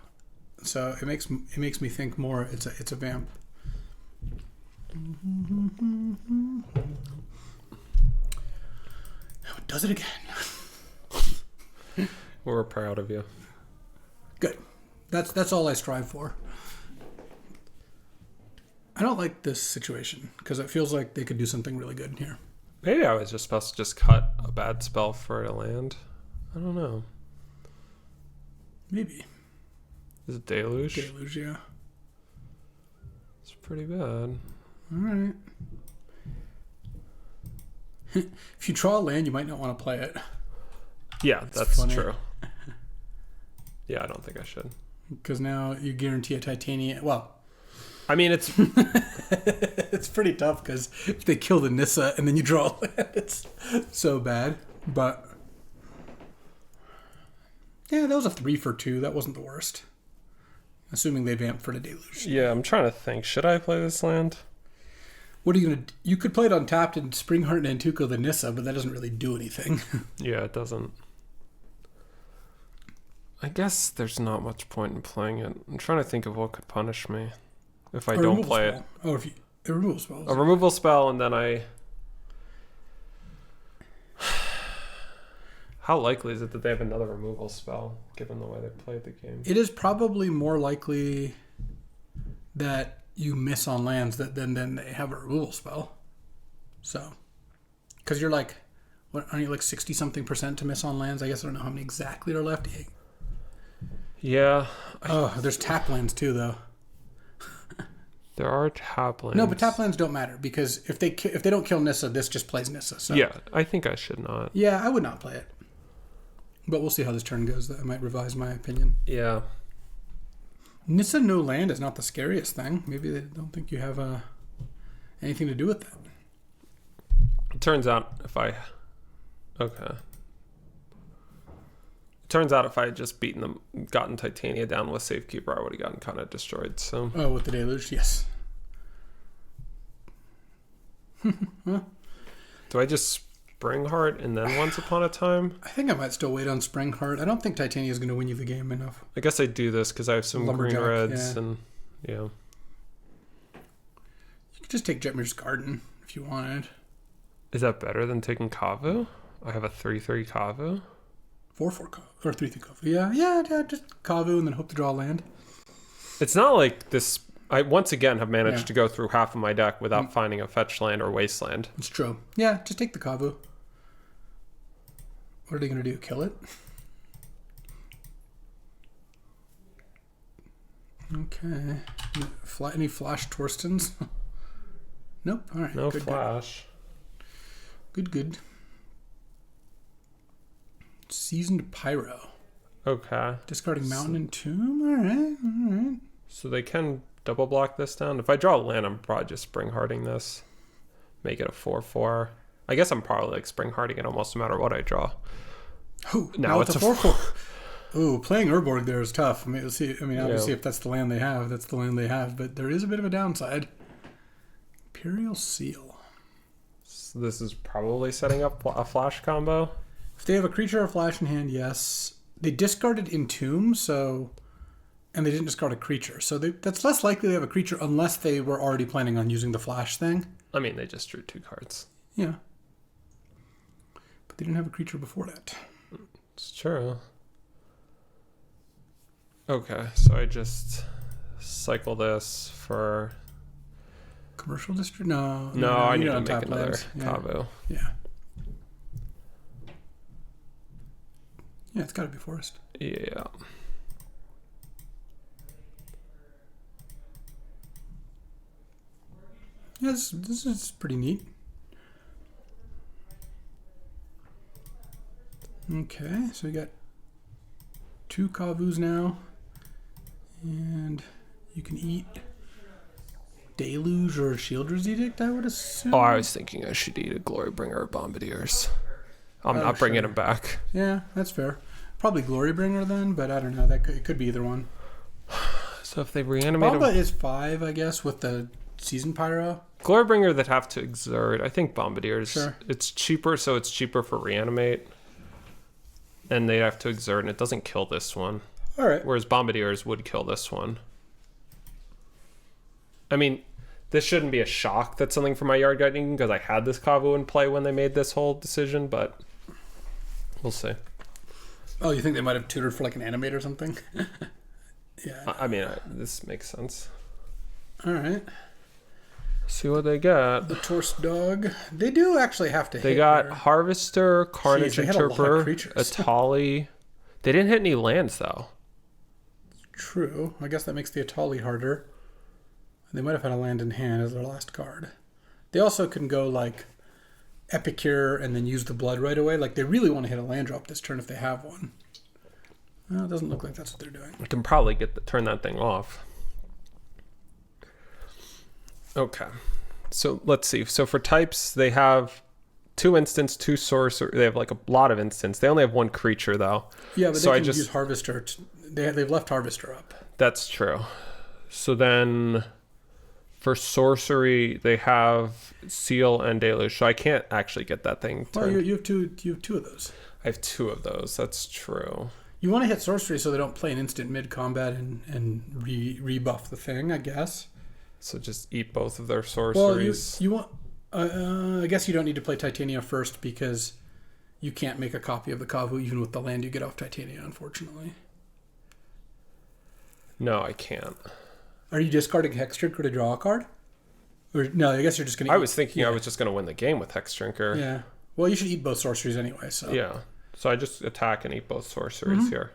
S2: So it makes me think more it's a vamp. Oh, it does it again.
S1: We're proud of you.
S2: Good. That's all I strive for. I don't like this situation because it feels like they could do something really good here.
S1: Maybe I was just supposed to just cut a bad spell for a land. I don't know.
S2: Maybe.
S1: Is it Deluge?
S2: Deluge, yeah.
S1: It's pretty bad.
S2: Alright. If you draw a land, you might not want to play it.
S1: Yeah, that's true. Yeah, I don't think I should.
S2: Because now you guarantee a Titania. Well,
S1: I mean, it's
S2: it's pretty tough because if they kill the Nissa and then you draw a land, it's so bad. But yeah, that was a 3 for 2. That wasn't the worst. Assuming they vamp for the Deluge.
S1: Yeah, I'm trying to think. Should I play this land?
S2: What are you gonna do? You could play it untapped and Springheart Nantuko the Nissa, but that doesn't really do anything.
S1: Yeah, it doesn't. I guess there's not much point in playing it. I'm trying to think of what could punish me if I don't play it.
S2: Oh, if you a removal spell.
S1: A removal spell, and then I... How likely is it that they have another removal spell, given the way they played the game?
S2: It is probably more likely that you miss on lands than they have a removal spell. So, because you're like, what, aren't you like 60-something% to miss on lands? I guess I don't know how many exactly are left.
S1: Yeah.
S2: Oh, there's tap lands too, though.
S1: There are tap lands.
S2: No, but tap lands don't matter because if they don't kill Nissa, this just plays Nissa. So.
S1: Yeah, I think I should not.
S2: Yeah, I would not play it. But we'll see how this turn goes. I might revise my opinion.
S1: Yeah.
S2: Nissa no land is not the scariest thing. Maybe they don't think you have anything to do with that.
S1: It turns out if I... Okay. It turns out if I had just gotten Titania down with Safekeeper, I would have gotten kind of destroyed. So.
S2: Oh, with the Deluge? Yes.
S1: Well. Do I just Springheart and then Once Upon a Time?
S2: I think I might still wait on Springheart. I don't think Titania is going to win you the game enough.
S1: I guess I do this because I have some green reds and yeah.
S2: could just take Jetmir's Garden if you wanted.
S1: Is that better than taking Kavu? I have a 3/3 Kavu.
S2: 4/4 Kavu or 3/3 Kavu. Yeah. Just Kavu and then hope to draw a land.
S1: It's not like this. I once again have managed to go through half of my deck without finding a fetch land or wasteland.
S2: It's true. Yeah, just take the Kavu. What are they going to do? Kill it? Okay. Any flash Torstens? Nope. All right.
S1: No flash.
S2: Good. Seasoned Pyro.
S1: Okay.
S2: Discarding Mountain and Tomb. All right.
S1: So they can double block this down. If I draw a land, I'm probably just Spring Hearting this. Make it a 4/4. I guess I'm probably like Spring Hearting it almost no matter what I draw.
S2: Ooh,
S1: now it's a
S2: 4/4. Ooh, playing Urborg there is tough. Obviously, if that's the land they have, that's the land they have. But there is a bit of a downside. Imperial Seal.
S1: So this is probably setting up a flash combo.
S2: If they have a creature or flash in hand, yes. They discarded Entomb, and they didn't discard a creature. So that's less likely they have a creature unless they were already planning on using the flash thing.
S1: I mean, they just drew 2 cards.
S2: Yeah. But they didn't have a creature before that.
S1: It's true. Okay, so I just cycle this for...
S2: Commercial district? No,
S1: I need to
S2: don't
S1: make
S2: tap
S1: another
S2: lands.
S1: Kavu.
S2: Yeah. Yeah, it's got to be forest.
S1: Yeah.
S2: Yeah, this is pretty neat. Okay, so we got 2 Kavus now. And you can eat Deluge or Shieldred's Edict, I would assume.
S1: Oh, I was thinking I should eat a Glorybringer or Bombardiers. I'm not bringing them back.
S2: Yeah, that's fair. Probably Glorybringer then, but I don't know. It could be either one.
S1: So if they reanimate
S2: Bomba is 5, I guess, with the Season Pyro.
S1: Glorybringer that have to exert. I think Bombardiers.
S2: Sure.
S1: It's cheaper, so it's cheaper for reanimate. And they have to exert, and it doesn't kill this one.
S2: All right.
S1: Whereas Bombardiers would kill this one. I mean, this shouldn't be a shock that something from my yard got eaten because I had this Kavu in play when they made this whole decision, but we'll see.
S2: Oh, you think they might have tutored for like an animate or something? Yeah.
S1: I mean, this makes sense.
S2: All right.
S1: See what they got.
S2: The Torst Dog. They do actually have to hit.
S1: They got
S2: there.
S1: Harvester, Carnage
S2: Jeez, they had a lot of
S1: Interpreter,
S2: creatures.
S1: Atali. They didn't hit any lands, though.
S2: True. I guess that makes the Atali harder. They might have had a land in hand as their last card. They also can go like Epicure and then use the blood right away. Like they really want to hit a land drop this turn if they have one. Well, it doesn't look like that's what they're doing.
S1: I can probably turn that thing off. Okay. So let's see. So for types, they have 2 instants, 2 sorcerer. They have like a lot of instants. They only have 1 creature though.
S2: Yeah, but they can use Harvester. They've left Harvester up.
S1: That's true. So then for sorcery, they have Seal and Deluge. So I can't actually get that thing turned.
S2: Well, you have two of those.
S1: I have 2 of those. That's true.
S2: You want to hit sorcery so they don't play an instant mid-combat and rebuff the thing, I guess.
S1: So just eat both of their sorceries.
S2: Well, you want... I guess you don't need to play Titania first because you can't make a copy of the Kavu even with the land you get off Titania, unfortunately.
S1: No, I can't.
S2: Are you discarding Hexdrinker to draw a card? Or no, I guess you're just going to...
S1: I was thinking I was just going to win the game with Hexdrinker.
S2: Yeah. Well, you should eat both sorceries anyway, so...
S1: Yeah. So I just attack and eat both sorceries here.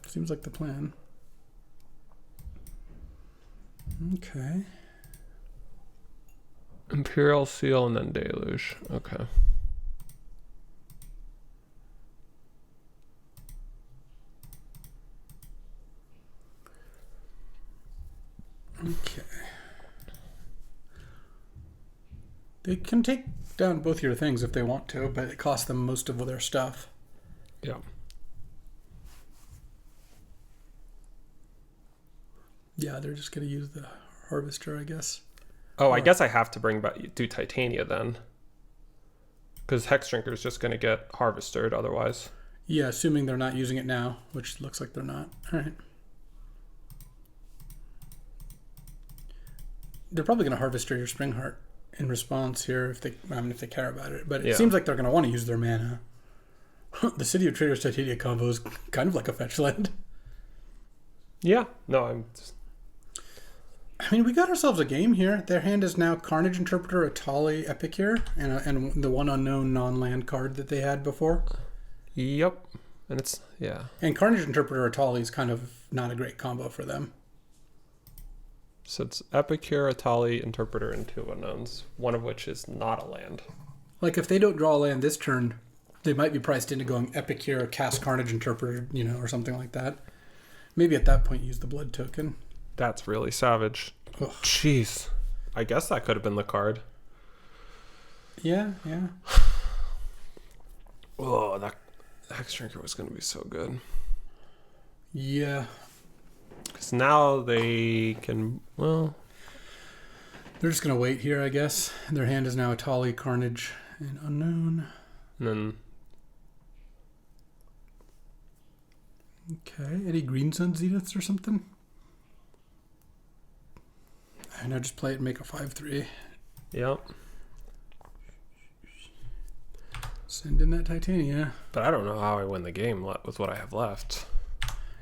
S2: Seems like the plan. Okay.
S1: Imperial Seal and then Deluge. Okay.
S2: Okay. They can take down both your things if they want to, but it costs them most of their stuff.
S1: Yeah.
S2: Yeah, they're just going to use the Harvester, I guess.
S1: Oh, I guess I have to do Titania then. Because Hexdrinker is just going to get Harvestered otherwise.
S2: Yeah, assuming they're not using it now, which looks like they're not. All right. they're probably going to harvest your Spring Heart in response here if they care about it. But it
S1: Yeah.
S2: seems like they're going to want to use their mana. The City of Traders Titania combo is kind of like a fetch land.
S1: Yeah. No, I'm just...
S2: I mean, we got ourselves a game here. Their hand is now Carnage Interpreter, Atali, Epicure, and the one unknown non-land card that they had before.
S1: Yep. And it's... Yeah.
S2: And Carnage Interpreter, Atali is kind of not a great combo for them.
S1: So it's Epicure, Atali, Interpreter, and 2 unknowns, one of which is not a land.
S2: Like, if they don't draw a land this turn, they might be priced into going Epicure, cast Carnage Interpreter, or something like that. Maybe at that point use the blood token.
S1: That's really savage.
S2: Ugh.
S1: Jeez. I guess that could have been the card.
S2: Yeah.
S1: Oh, that Hex Drinker was going to be so good.
S2: Yeah.
S1: Because now they can, well...
S2: They're just going to wait here, I guess. Their hand is now Atali, Carnage, and Unknown.
S1: And then...
S2: Okay. Any Green Sun Zeniths or something? And I just play it and make a 5/3.
S1: Yep.
S2: Send in that Titania.
S1: But I don't know how I win the game with what I have left.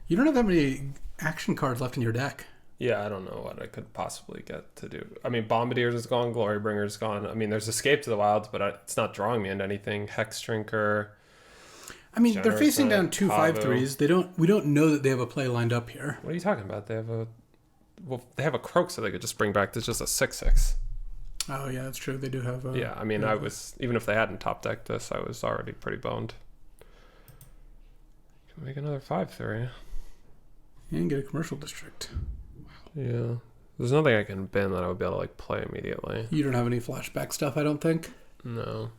S2: You don't have that many action cards left in your deck.
S1: Yeah, I don't know what I could possibly get to do. I mean, Bombardiers is gone, Glorybringer's gone. I mean, there's Escape to the Wilds, but it's not drawing me into anything. Hex Drinker.
S2: I mean, they're facing down two
S1: Pavu.
S2: 5/3s. We don't know that they have a play lined up here.
S1: What are you talking about? They have a Croak, so they could just bring back. There's just a 6/6.
S2: Oh yeah, that's true. They do have.
S1: Yeah, I mean,
S2: yeah.
S1: even if they hadn't top decked this, I was already pretty boned. Can make another 5/3.
S2: And get a commercial district.
S1: Yeah, there's nothing I can bin that I would be able to play immediately.
S2: You don't have any flashback stuff, I don't think.
S1: No.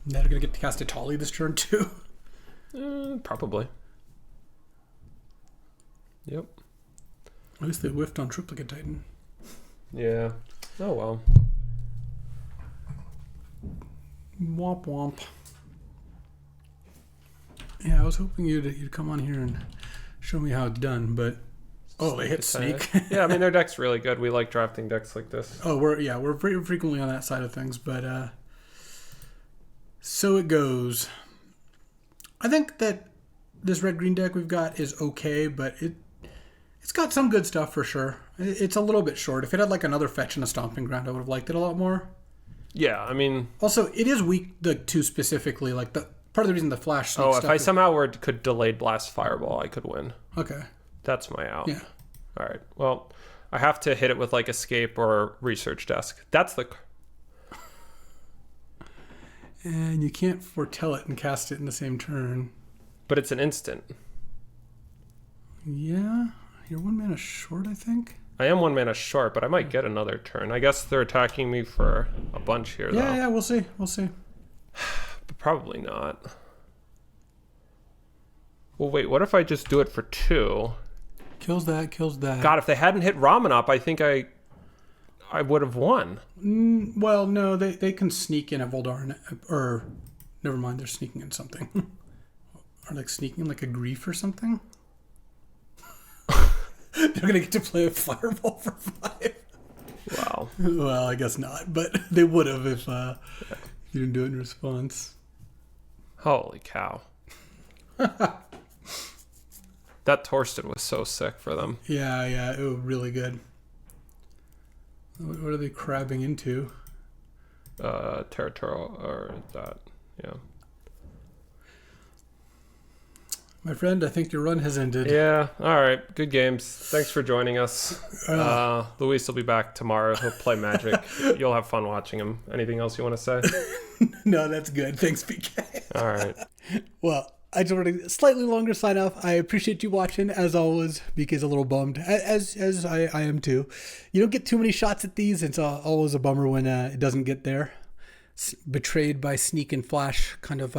S2: Now they're gonna get to cast Atali this turn too.
S1: Probably. Yep.
S2: At least they whiffed on Triplicate Titan.
S1: Yeah. Oh well.
S2: Womp womp. Yeah, I was hoping you'd come on here and show me how it's done, but they hit Sneak.
S1: Yeah, I mean their deck's really good. We like drafting decks like this.
S2: Oh, we're pretty frequently on that side of things, but so it goes. I think that this red-green deck we've got is okay, but it's got some good stuff for sure. It's a little bit short. If it had like another fetch and a stomping ground, I would have liked it a lot more.
S1: Yeah, I mean...
S2: Also, it is weak to specifically, like, the part of the reason the flash Sneak
S1: if I somehow could delayed blast Fireball, I could win.
S2: Okay.
S1: That's my out.
S2: Yeah.
S1: All right. Well, I have to hit it with like Escape or Research Desk. That's the...
S2: And you can't foretell it and cast it in the same turn.
S1: But it's an instant.
S2: Yeah. You're 1 mana short, I think.
S1: I am 1 mana short, but I might get another turn. I guess they're attacking me for a bunch here, though.
S2: Yeah, we'll see.
S1: But probably not. Well, wait, what if I just do it for 2?
S2: Kills that.
S1: God, if they hadn't hit Ramanop, I think I would have won.
S2: Well, no, they can sneak in a Voldar, or never mind, they're sneaking in something. Or like sneaking in like a Grief or something. They're gonna get to play a Fireball for 5.
S1: Wow.
S2: Well, I guess not, but they would have if you didn't do it in response.
S1: Holy cow. That Torsten was so sick for them.
S2: Yeah, it was really good. What are they crabbing into?
S1: Territorial, or that, yeah.
S2: My friend, I think your run has ended.
S1: Yeah, all right. Good games. Thanks for joining us. Luis will be back tomorrow. He'll play Magic. You'll have fun watching him. Anything else you want to say?
S2: No, that's good. Thanks, PK.
S1: All right.
S2: Well, I just wanted a slightly longer sign off. I appreciate you watching, as always. BK's a little bummed, as I am too. You don't get too many shots at these. It's always a bummer when it doesn't get there. Betrayed by Sneak and Flash, kind of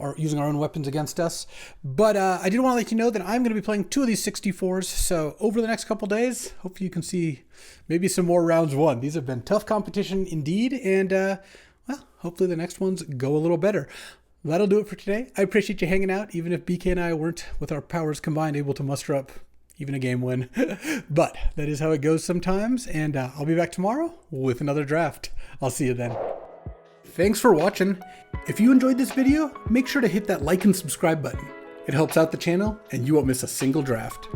S2: are using our own weapons against us. But I did want to let you know that I'm going to be playing 2 of these 64s. So over the next couple days, hopefully you can see maybe some more rounds won. These have been tough competition indeed. And, well, hopefully the next ones go a little better. That'll do it for today. I appreciate you hanging out, even if BK and I weren't, with our powers combined, able to muster up even a game win. But that is how it goes sometimes, and I'll be back tomorrow with another draft. I'll see you then. Thanks for watching. If you enjoyed this video, make sure to hit that like and subscribe button. It helps out the channel, and you won't miss a single draft.